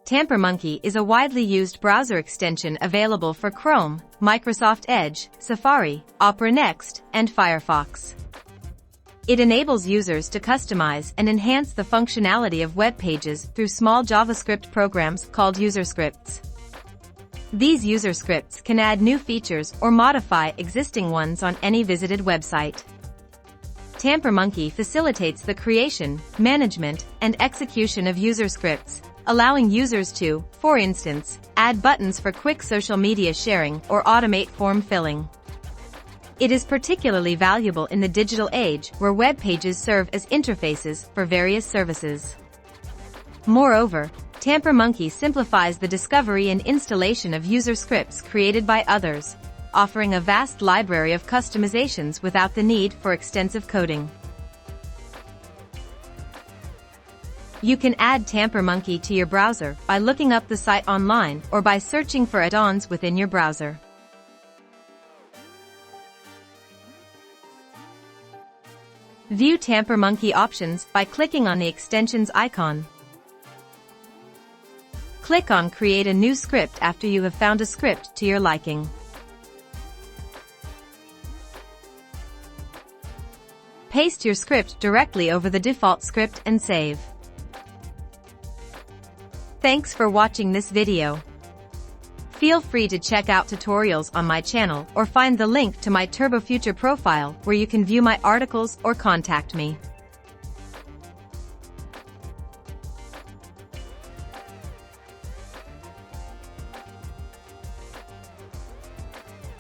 Tampermonkey is a widely used browser extension available for Chrome, Microsoft Edge, Safari, Opera Next, and Firefox. It enables users to customize and enhance the functionality of web pages through small JavaScript programs called user scripts. These user scripts can add new features or modify existing ones on any visited website. Tampermonkey facilitates the creation, management, and execution of user scripts, allowing users to, for instance, add buttons for quick social media sharing or automate form filling. It is particularly valuable in the digital age where web pages serve as interfaces for various services. Moreover, Tampermonkey simplifies the discovery and installation of user scripts created by others, offering a vast library of customizations without the need for extensive coding. You can add Tampermonkey to your browser by looking up the site online or by searching for add-ons within your browser. View Tampermonkey options by clicking on the extension's icon. Click on Create a new script after you have found a script to your liking. Paste your script directly over the default script and save. Thanks for watching this video. Feel free to check out tutorials on my channel or find the link to my TurboFuture profile where you can view my articles or contact me.